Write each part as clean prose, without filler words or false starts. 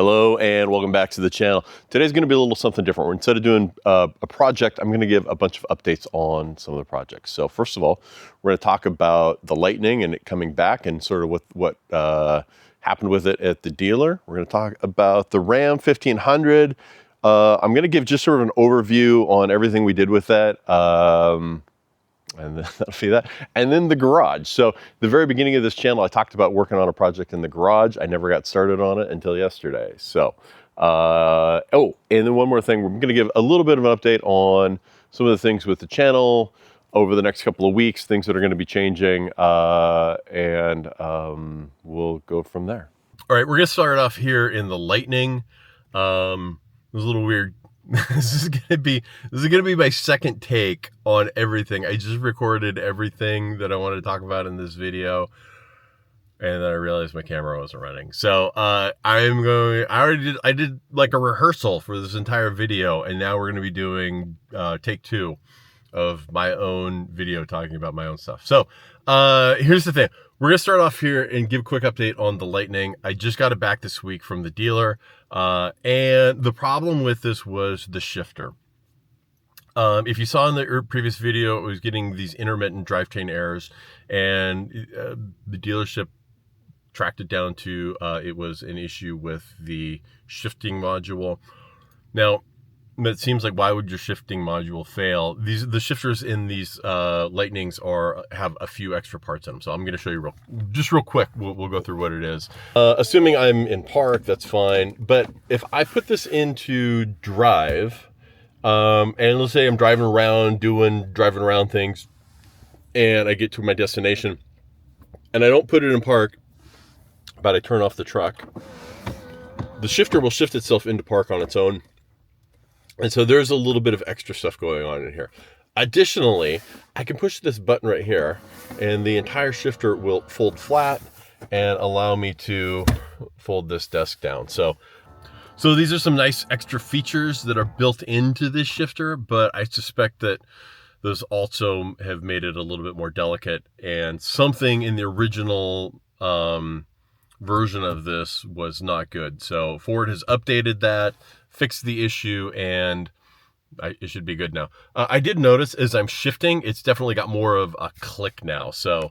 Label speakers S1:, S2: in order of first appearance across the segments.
S1: Hello and welcome back to the channel. Today's going to be a little something different. Instead of doing a project, I'm going to give a bunch of updates on some of the projects. So first of all, we're going to talk about the Lightning and it coming back and sort of what happened with it at the dealer. We're going to talk about the Ram 1500. I'm going to give just sort of an overview on everything we did with that. And then that'll be that. And then the garage. So the very beginning of this channel, I talked about working on a project in the garage. I never got started on it until yesterday. So, oh, and then one more thing, we're going to give a little bit of an update on some of the things with the channel over the next couple of weeks, things that are going to be changing, and we'll go from there. All right, we're going to start off here in the Lightning. It was a little weird. This is gonna be my second take on everything. I just recorded everything that I wanted to talk about in this video, and then I realized my camera wasn't running. So I did like a rehearsal for this entire video, and now we're gonna be doing take two of my own video talking about my own stuff. So here's the thing. We're going to start off here and give a quick update on the Lightning. I just got it back this week from the dealer. And the problem with this was the shifter. If you saw in the previous video, it was getting these intermittent drivetrain errors, and the dealership tracked it down to it was an issue with the shifting module. Now, it seems like, why would your shifting module fail? The shifters in these Lightnings have a few extra parts in them. So I'm going to show you real quick. We'll go through what it is. Assuming I'm in park, that's fine. But if I put this into drive, and let's say I'm driving around things, and I get to my destination, and I don't put it in park, but I turn off the truck, the shifter will shift itself into park on its own. And so there's a little bit of extra stuff going on in here. Additionally, I can push this button right here, and the entire shifter will fold flat and allow me to fold this desk down. So these are some nice extra features that are built into this shifter, but I suspect that those also have made it a little bit more delicate, and something in the original version of this was not good. So Ford has updated that, fixed the issue, and it should be good now. I did notice as I'm shifting, it's definitely got more of a click now. So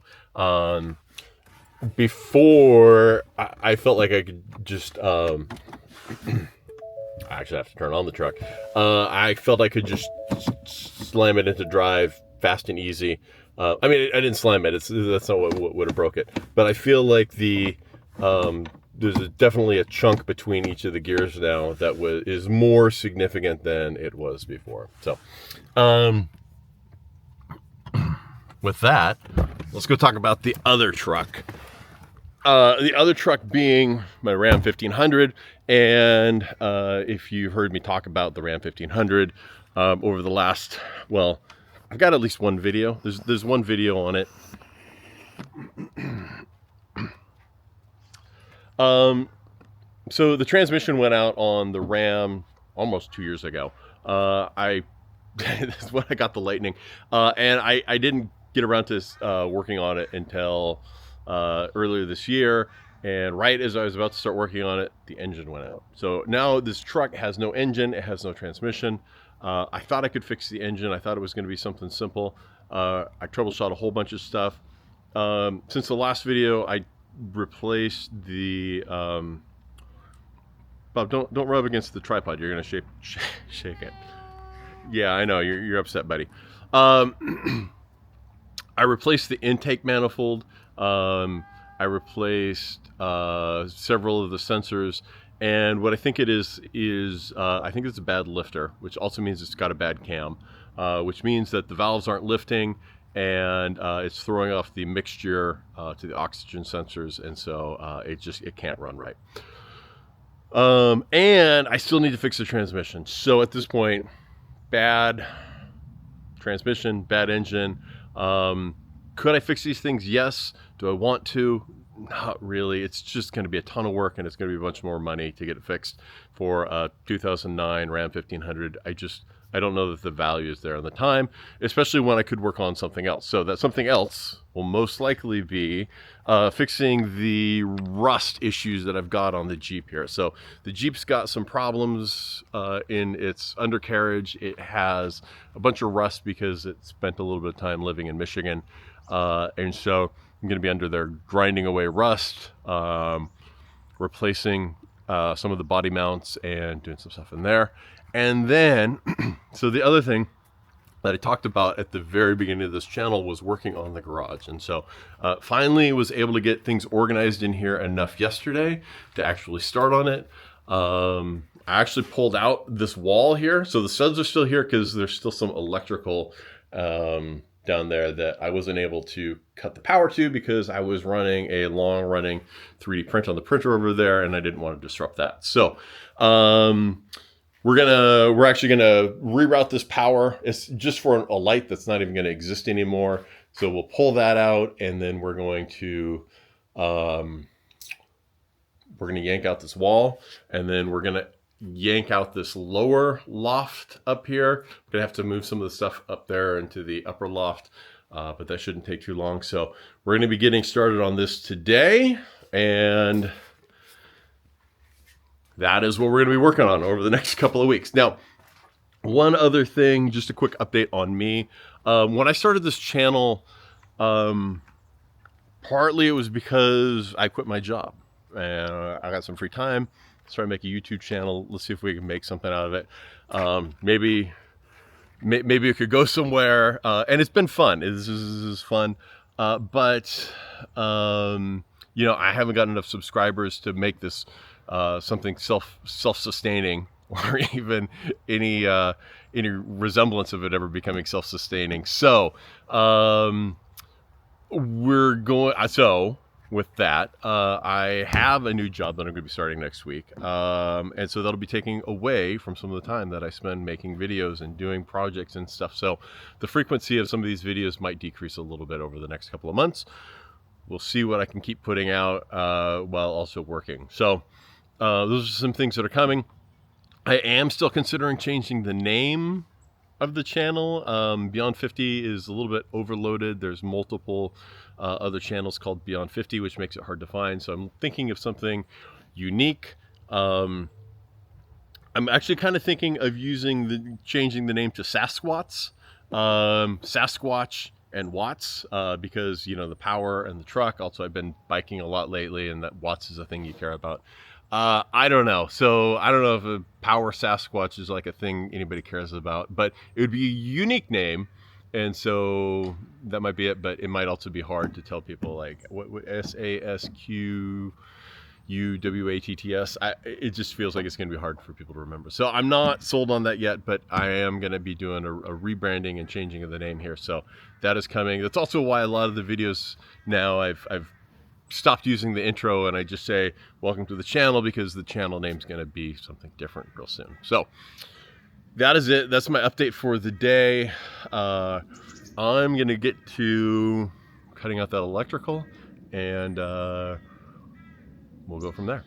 S1: before I felt like I could just I actually have to turn on the truck. I felt I could just slam it into drive fast and easy. I mean, I didn't slam it. That's not what would have broke it. But I feel like there's definitely a chunk between each of the gears now that is more significant than it was before. So, with that, let's go talk about the other truck. The other truck being my Ram 1500. And if you heard me talk about the Ram 1500 over the last, well, I've got at least one video. There's one video on it. So the transmission went out on the Ram almost 2 years ago. That's when I got the Lightning. And I didn't get around to working on it until earlier this year. And right as I was about to start working on it, the engine went out. So now this truck has no engine. It has no transmission. I thought I could fix the engine. I thought it was going to be something simple. I troubleshot a whole bunch of stuff. Since the last video, I replaced the Bob, don't rub against the tripod. You're gonna shake it. Yeah, I know you're upset, buddy. I replaced the intake manifold. I replaced several of the sensors, and what I think it is I think it's a bad lifter, which also means it's got a bad cam, which means that the valves aren't lifting, and it's throwing off the mixture to the oxygen sensors, and so it can't run right. And I still need to fix the transmission. So at this point, bad transmission, bad engine. Could I fix these things? Yes. Do I want to? Not really. It's just going to be a ton of work, and it's going to be a bunch more money to get it fixed for a 2009 Ram 1500. I don't know that the value is there on the time, especially when I could work on something else. So that something else will most likely be fixing the rust issues that I've got on the Jeep here. So the Jeep's got some problems in its undercarriage. It has a bunch of rust because it spent a little bit of time living in Michigan. And so I'm going to be under there grinding away rust, replacing some of the body mounts and doing some stuff in there. And then, so the other thing that I talked about at the very beginning of this channel was working on the garage. And so finally was able to get things organized in here enough yesterday to actually start on it. I actually pulled out this wall here. So the studs are still here because there's still some electrical down there that I wasn't able to cut the power to because I was running a long running 3D print on the printer over there and I didn't want to disrupt that. So we're actually gonna reroute this power. It's just for a light that's not even gonna exist anymore. So we'll pull that out and then we're going to yank out this wall, and then we're gonna yank out this lower loft up here. We're gonna have to move some of the stuff up there into the upper loft, but that shouldn't take too long. So we're gonna be getting started on this today, and that is what we're gonna be working on over the next couple of weeks. Now, one other thing, just a quick update on me. When I started this channel, partly it was because I quit my job and I got some free time. Started making a YouTube channel. Let's see if we can make something out of it. Maybe it could go somewhere. And it's been fun. This is fun. But you know, I haven't got enough subscribers to make this something self-sustaining, or even any resemblance of it ever becoming self-sustaining. So with that, I have a new job that I'm going to be starting next week. And so that'll be taking away from some of the time that I spend making videos and doing projects and stuff. So the frequency of some of these videos might decrease a little bit over the next couple of months. We'll see what I can keep putting out while also working. So those are some things that are coming. I am still considering changing the name of the channel. Beyond 50 is a little bit overloaded. There's multiple other channels called Beyond 50, which makes it hard to find. So I'm thinking of something unique. I'm actually kind of thinking of changing the name to SasqWatts, Sasquatch and Watts, because, you know, the power and the truck. Also, I've been biking a lot lately, and that Watts is a thing you care about. I don't know. So I don't know if a power Sasquatch is like a thing anybody cares about, but it would be a unique name. And so that might be it, but it might also be hard to tell people, like, what SasQWatts. It just feels like it's going to be hard for people to remember. So I'm not sold on that yet, but I am going to be doing a rebranding and changing of the name here. So that is coming. That's also why a lot of the videos now I've stopped using the intro and I just say welcome to the channel, because the channel name is going to be something different real soon. So that is it. That's my update for the day. I'm going to get to cutting out that electrical, and we'll go from there.